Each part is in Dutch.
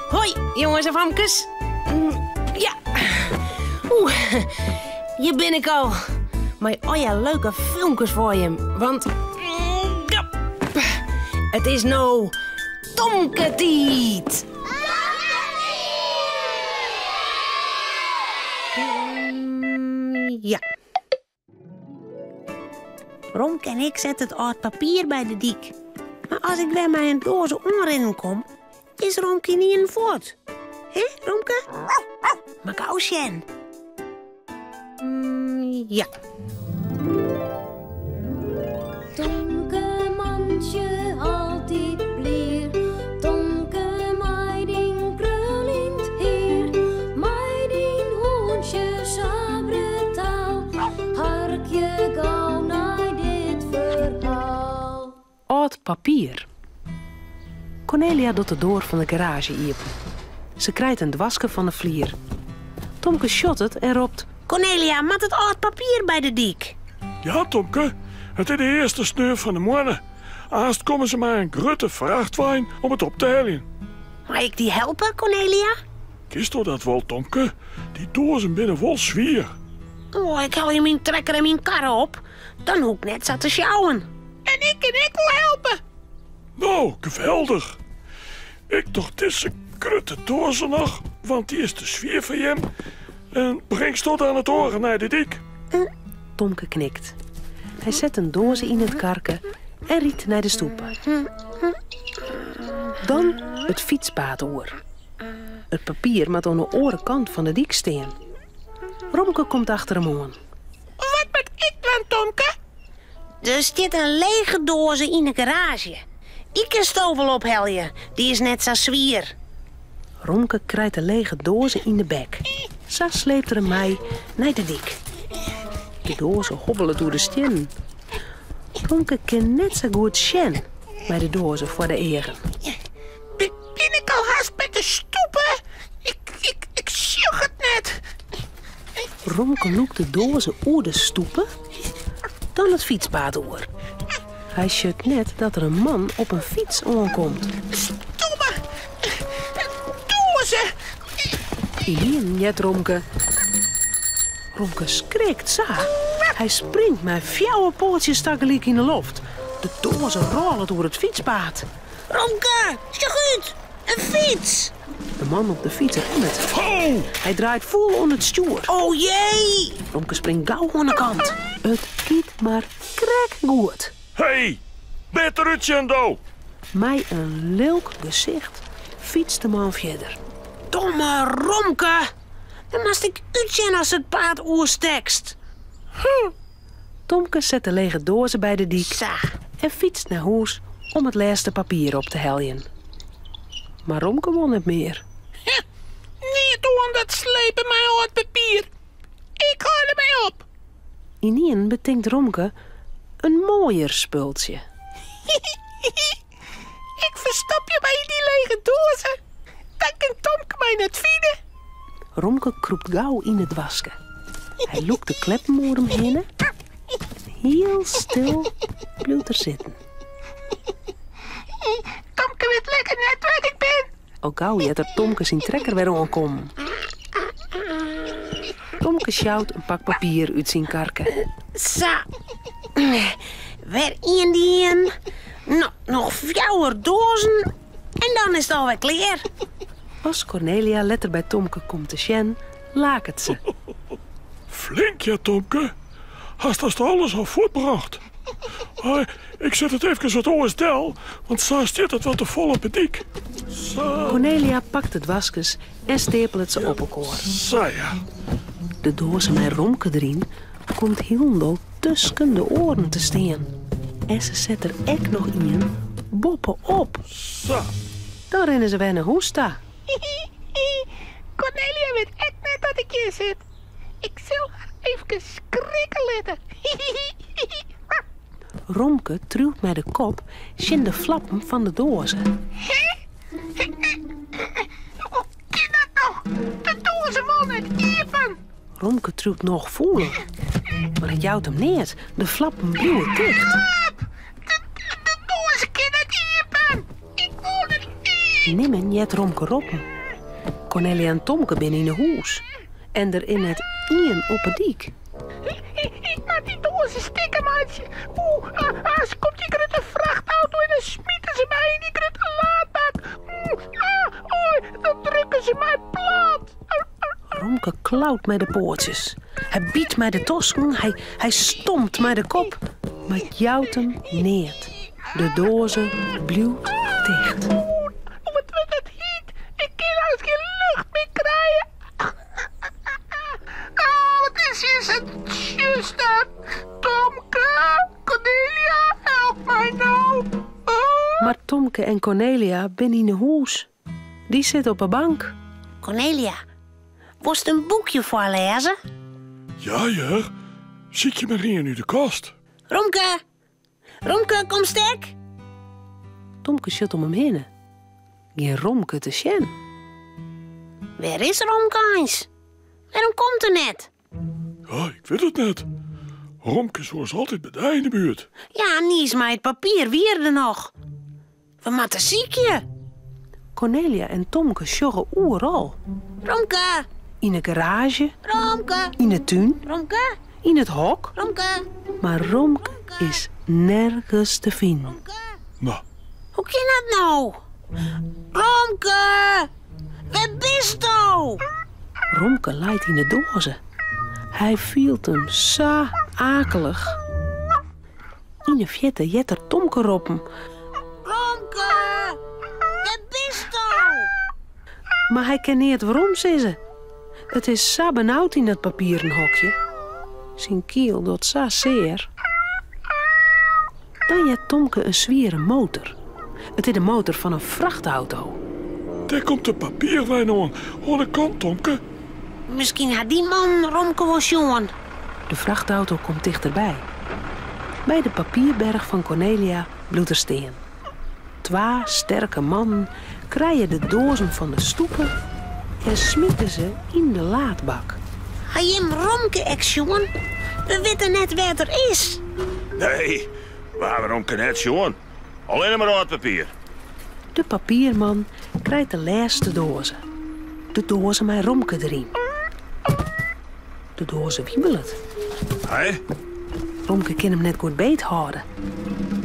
Hoi, jongens en famkes. Ja. Hier ben ik al. Maar leuke filmpjes voor je. Want... ja. Het is nou... Tomketiet. Ja. Romke en ik zetten het oud papier bij de dik. Maar als ik weer met een doze onrennen kom, is Romke niet in voort. Hé, Romke? Maar gauw Sjen. Ja. Tomke mandje altijd bleer. Tomke meiding krullend heer. Meiding hoentje sabre taal. Harkje gauw naar dit verhaal. Oud papier. Cornelia doet de deur van de garage open. Ze krijgt een dwaske van de vlier. Tomke shot het en roept... Cornelia, mat het oud papier bij de dik. Ja, Tomke, het is de eerste sneur van de morgen. Aast komen ze maar een grote vrachtwagen om het op te halen. Mag ik die helpen, Cornelia? Kist door dat wel, Tomke? Die dozen binnen wel zwier. Oh, ik haal je mijn trekker en mijn kar op. Dan hoek net zat te sjouwen. En ik wil helpen. Nou, geweldig. Ik toch deze grote dozen nog, want die is te zwier voor hem. En breng tot aan het oren naar de dik. Tomke knikt. Hij zet een doos in het karken en riet naar de stoepen. Dan het fietspad oor. Het papier moet aan de orenkant van de dik staan. Romke komt achter hem aan. Wat moet ik dan, Tomke? Er zit een lege doos in de garage. Die kan stovel opheljen. Die is net zo zwier. Romke krijgt de lege dozen in de bek. Zo sleept er een mij naar de dik. De dozen hobbelen door de stien. Romke kan net zo goed sjen met de dozen voor de egen. Ben ik al haast met de stoepen? Ik sjoeg het net. Romke loekt de dozen oer de stoepen, dan het fietspad oer. Hij sjukt net dat er een man op een fiets aankomt. Stomme! Dozen! Hier jet Romke. Romke schrikt zo. Hij springt met fjouwe pootjes tegelijk in de lucht. De dozen rollen door het fietspad. Romke, sjoeg uit! Een fiets! De man op de fiets remt. Oh! Hij draait vol om het stuur. Oh jee! Romke springt gauw aan de kant. Het kiet maar krek goed. Hey, beter uitzendo! Mij een leuk gezicht fietst de man verder. Domme Romke! Dan moest ik uitzien als het paard oerstekst. Tomke zet de lege dozen bij de dik Sa. en fietst naar huis om het laatste papier op te heljen. Maar Romke won het meer. Niet doen dat slepen mij uit papier. Ik haal er mij op. Inien betinkt Romke een mooier spultje. Ik verstop je bij die lege dozen. Dan kan Tomke mij net vinden. Romke kroept gauw in het wasken. Hij loekt de kleppen om hem heen. Heel stil blijft er zitten. Tomke weet lekker net waar ik ben. Al gauw jet er Tomke zijn trekker weer aankomen. Tomke sjouwt een pak papier uit zijn karken. Zo. Weer in die in. Nog 4 dozen. En dan is het alweer klaar. Als Cornelia letter bij Tomke komt te sjen, lakert ze. Flink, ja, Tomke. Hast alles al voortbracht? Ik zet het even wat OSDL, want zo zit het wat te vol op het dik. Zo. Cornelia pakt het waskes en stapelt ze op elkaar. Zo, ja. De dozen met Romke erin komt Hildel tussen de oren te staan. En ze zet er ek nog in boppen op. Zo. Dan rennen ze weer naar Hoesta. Cornelia weet echt net dat ik hier zit. Ik zal haar even schrikken letten. Romke truwt met de kop sjen de flappen van de dozen. Hoe kan dat nou? De dozen wel net even. Romke truwt nog voller. Maar het jouwt hem neer. De flappen blijven dicht. De dozen kan net even. Ik wil het niet. Nimmen jet Romke roppen. Cornelia en Tomke binnen in een huis. En er in het ien op het dik. Ik maak die dozen stikken, maatje. Ze komt die grote vrachtauto en dan smieten ze mij in die grote laadbak. Dan drukken ze mij plat. Romke klauwt met de poortjes. Hij biedt mij de tosken, hij stompt mij de kop. Maar het jouwt hem neert. De dozen blijft dicht. Wat wordt het heet? Ik kan als geen lucht meer krijgen. Wat is hier zijn zuster? Tomke, Cornelia, help mij nou. Maar Tomke en Cornelia binnen in een huis. Die zit op een bank. Cornelia, worst een boekje voorlezen? Ja, Jer. Zit je maar hier nu de kast? Romke, kom sterk. Tomke zit om hem heen. Geen Romke te zien. Waar is Romke eens? Waarom komt er net? Ja, ik weet het net. Romke was altijd bij mij in de buurt. Ja, niet is maar het papier weer er nog. We moeten ziekje. Cornelia en Tomke sjoggen overal. Romke, In de garage, Romke, in de tuin, Romke, in het hok. Romke, Maar Romke is nergens te vinden. Romke. Nou, Hoe kan dat nou? Romke, waar bist nou? Romke leidt in de dozen. Hij vielt hem zo akelig. In de vette jetter Tomke roepen. Romke, waar bist nou? Maar hij kan niet waarom ze. Het is zo benauwd in dat papieren hokje. Zijn kiel doet zo zeer. Dan heeft Tomke een zwiere motor. Het is de motor van een vrachtauto. daar komt de papierwijn aan. Aan de kant, Tomke. Misschien had die man Romke wel jongen. De vrachtauto komt dichterbij. Bij de papierberg van Cornelia bloedt er steen. 2 sterke mannen krijgen de dozen van de stoepen en smieten ze in de laadbak. Hij hem Romke ex jongen. We weten net waar het er is. Nee, waarom kan het, jongen? Alleen maar roodpapier. De papierman krijgt de laatste dozen. De dozen met Romke erin. De dozen wiebelen. Hé? Romke kan hem net goed beet houden.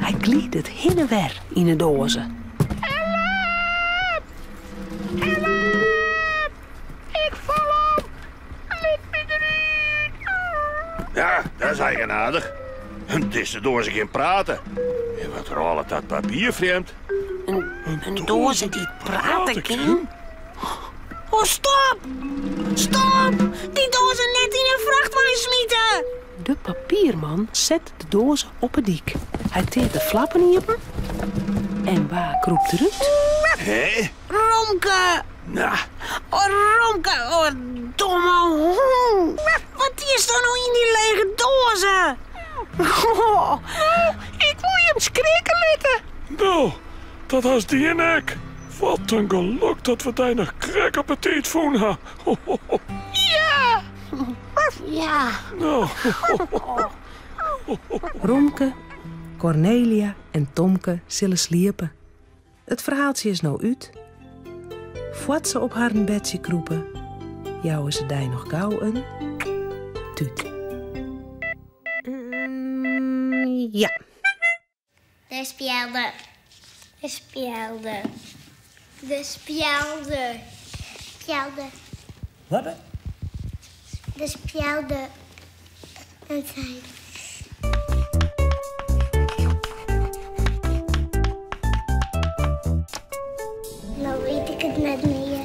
Hij gliet het heen en weer in de dozen. Ik val op. Liet me eruit. Ja, dat is eigenaardig. Het is door ze geen praten. En wat rollen dat papier, vreemd? Een doze die praten kan. Oh, stop! Stop! Die dozen net in een vrachtwagen smieten. De papierman zet de dozen op het dik. Hij teert de flappen in hem. En waar kroept eruit? Hé? Romke! Nou, Oh, Romke! Oh, domme hond! Wat is er nou in die lege dozen? Oh, ik wil je hem schrikken laten. Nou, dat was die en ik. Wat een geluk dat we daar nog krekappetit van hebben. Ja! Ja. Nou, Romke, Cornelia en Tomke zullen sliepen. Het verhaaltje is nou uit. Voordat ze op haar bedje kroepen, jouwen ze daar nog gauw een tuut. Ja. De spelden. De spelden. De spelden. Spelden. Wat? De spelden. En zijn. Nou weet ik het net meer.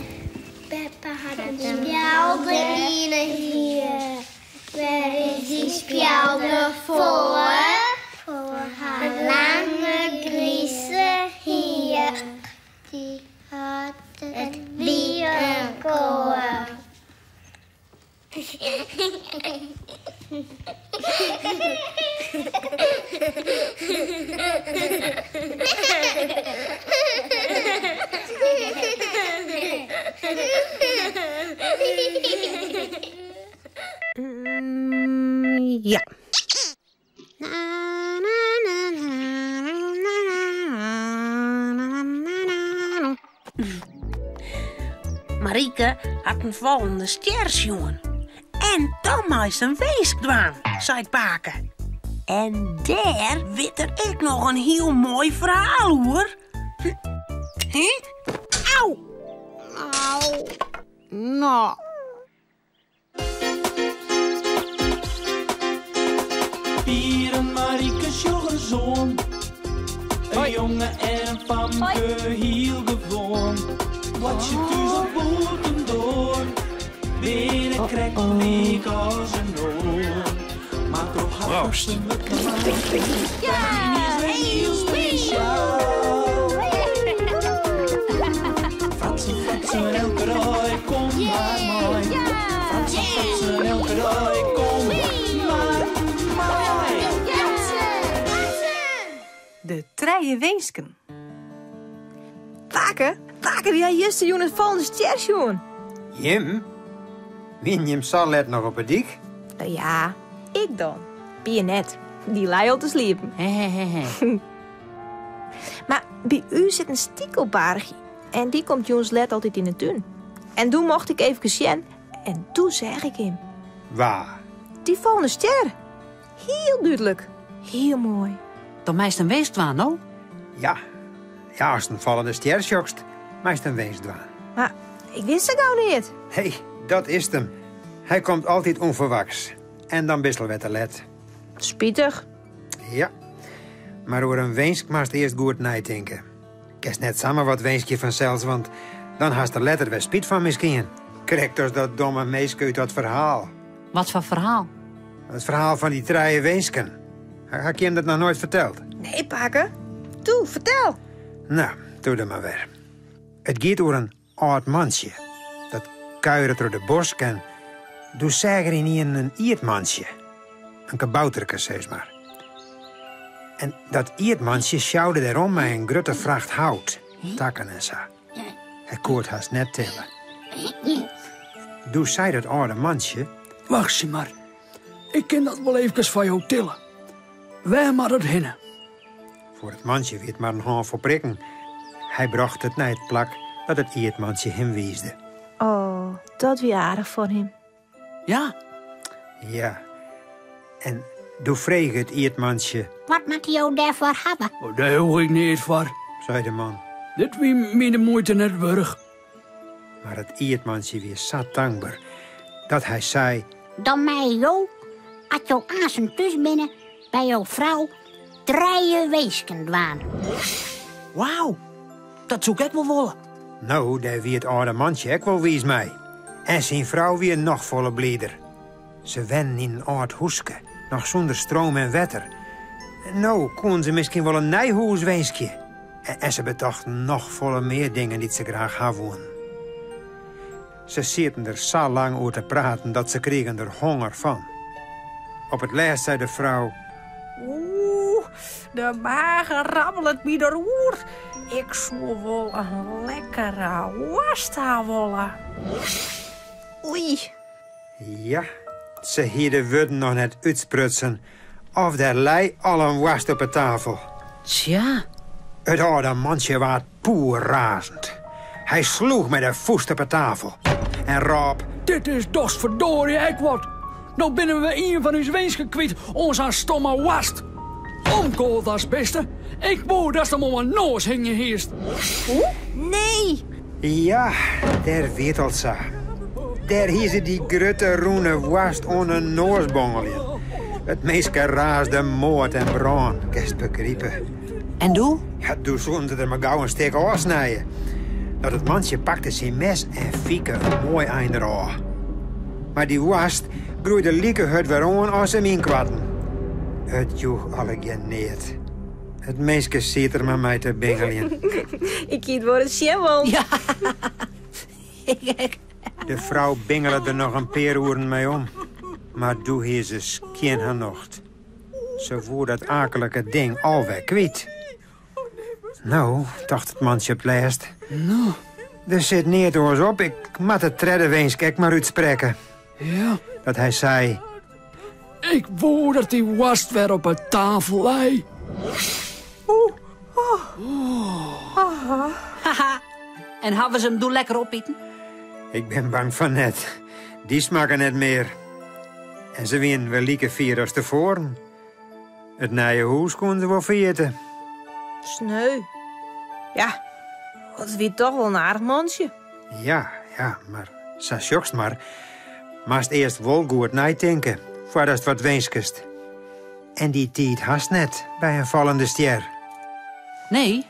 Peppa had een spelden hier. Waar is die spelden voor? Voor haar lange grieze hier. Die had het bierenkoor. Ja. Marieke had een vallende sterrsjongen. En dan maakt een weeskdwaan, zei Paken. En daar weet er ik nog een heel mooi verhaal, hoor. Auw! Au. Nou. Pier en Mariekes jongezoon. Een jongen en een famke heel gewoon. Wat je thuis op boeten door. Binnen krijgt een week als een oor. Maar toch had ze me klaar. Ja, heel speciaal. Fratsen elke dag, kom maar mooi. Fratsen elke dag, kom maar mooi. De treie weesken. Paken, die had juist een het volgende sterrsjoen. Jim? Wien Jim Salet nog op het dik? Nou ja, ik dan. Pie net. Die lei al te sliepen. Maar bij u zit een stiekelpaardje. En die komt Joens let altijd in de tuin. En toen mocht ik even zien. En toen zeg ik hem. Waar? Die volgende ster. Heel duidelijk. Heel mooi. Dan meest een weesdwaan, no? Ja, als het een vallende ster sjokst, meest een weesdwaan. Maar ik wist het gauw niet. Hé, dat is het hem. Hij komt altijd onverwachts. En dan bissel we te let. Spietig. Ja, maar over een weensk moest eerst goed nadenken. Kerst net samen wat weenskje vanzelfs, want dan haast de letter weer spiet van misschien. Krijgt dus dat domme meisje uit dat verhaal. Wat voor verhaal? Het verhaal van die treie weensken. Had je hem dat nog nooit verteld? Nee, Paken. Toe, vertel. Nou, doe dat maar weer. Het gaat over een oud mansje. Dat kuiert door de bos en doe zeggen in hier een iertmansje. Een kabouterke, zeg maar. En dat iertmansje sjouwde erom met een grote vracht hout, takken en zo. Hij koort haast net tillen. Doe zei dat oude mansje. Wacht je maar. Ik kan dat wel even van jou tillen. Wij maar het hinnen. Voor het mansje weet maar een hand voor prikken. Hij bracht het naar het plak dat het iertmansje hem wiesde. Oh, dat weer aardig van hem. Ja? Ja. En doe vreeg het iertmansje. Wat moet je jou daarvoor hebben? Oh, daar hoor ik niet voor. Zei de man. Dit wie mij de moeite net burg. Maar het iertmansje weer zat dankbaar. Dat hij zei. Dan mij jou, als jou azen thuis binnen, bij jouw vrouw, treie weesken dwaan. Wauw, dat zoek ik wel willen. Nou, daar wie het oude mansje ook wel wies mij. En zijn vrouw weer nog volle blieder. Ze wennen in een oud hoeske, nog zonder stroom en wetter. Nou, kon ze misschien wel een nijhoes weenskje. En ze bedachten nog volle meer dingen die ze graag hadden. Ze zitten er zo lang over te praten dat ze kregen er honger van. Op het laatst zei de vrouw. Oeh, de magen rammelt bij de roer. Ik zou wel een lekkere wasta willen. Oei. Ja, ze hielden woorden nog net uitsprutsen. Of er lei al een wast op de tafel. Tja. Het oude mansje was poer razend. Hij sloeg met de voet op de tafel. En roep. Dit is dus verdorie ik wat. Nou binnen we een van uw weensken kwijt, ons aan stomme wast. Omkool, dat is het beste. Ik wou dat ze hem om een noos hingen heerst. Nee. Ja, daar weet al zo. Daar hier ze die grote roene wast on een noosbongelje. Het meeske raasde moord en brand, kerst begrijpen. En doe? Ja, doe zonder er maar gauw een steek afsnijden. Dat het mansje pakte zijn mes en fieke een mooi eind eraf. Maar die wast groeide lieke het weer aan als hem inkwatten. Het joeg alle geneerd. Het meeske zit er maar mij te bengelen. Ik kiet voor het schimmel. Ja. De vrouw bingelde er nog een paar uren mee om. Maar doe hier ze skien haar nocht. Ze voer dat akelige ding alweer kwijt. Nou, dacht het mansje op het laatst. Nou. Er zit neer door ons op. Ik moet het tredden weensk maar uitspreken. Ja. Dat hij zei. Ik wou dat die wast weer op een tafel lei. Haha. En hebben ze hem doe lekker opeten? Ik ben bang van net. Die smaken net meer. En ze wien wel lieke vier als tevoren. Het nieuwe huis konden ze wel vergeten. Sneu. Ja, het wie toch wel een aardig mansje. Ja, maar sa sjokst maar. Maast eerst wel goed nadenken, voordat het wat wenskest. En die tijd haast net bij een vallende ster. Nee,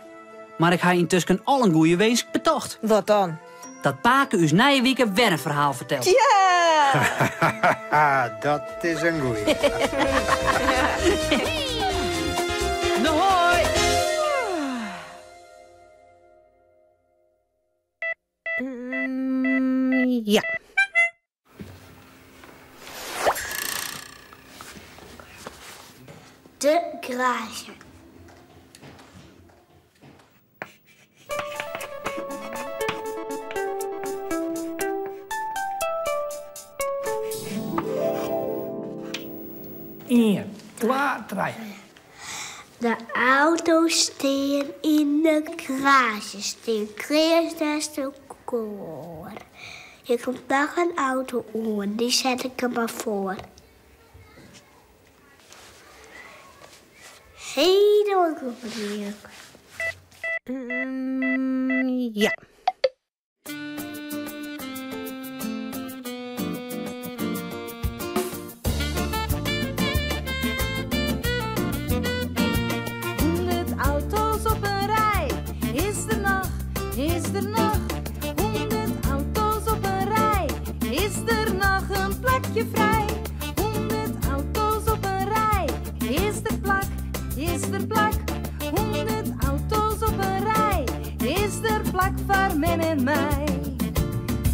maar ik ga intussen al een goeie wees betocht. Wat dan? Dat Paken us nije week een werkverhaal vertelt. Ja! Dat is een goeie. Nou, hoi! Ja. De garage. Eén, twee, drie. De auto's staan in de garage. Staan kreeg des de koor. Hier komt nog een auto aan, die zet ik er maar voor. Helemaal goed hier. Ja. Auto's op een rij, is er nog, is er nog 100 auto's op een rij, is er nog een plekje vrij? 100 auto's op een rij, is er plak, is er plak? 100 auto's op een rij, is er plak voor men en mij?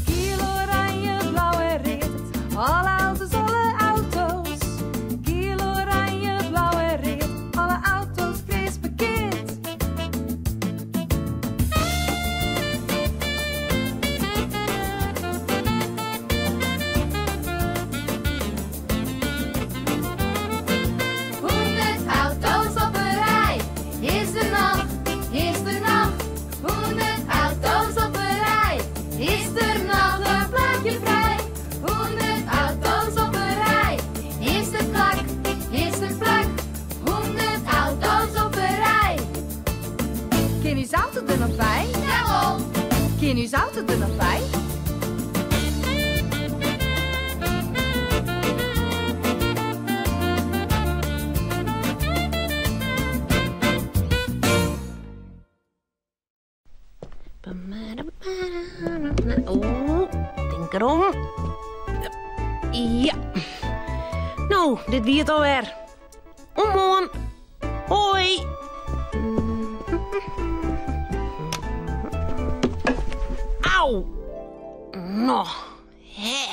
Geel, oranje, blauw en rit, alle auto's, alle auto's. Geel, oranje, blauw en rit, alle auto's krijs bekend. Ken uw auto er nog bij? Oh, denk erom. Ja. Nou, dit wie het alweer. Omhoorn. Hoi. Auw. Nou, hè.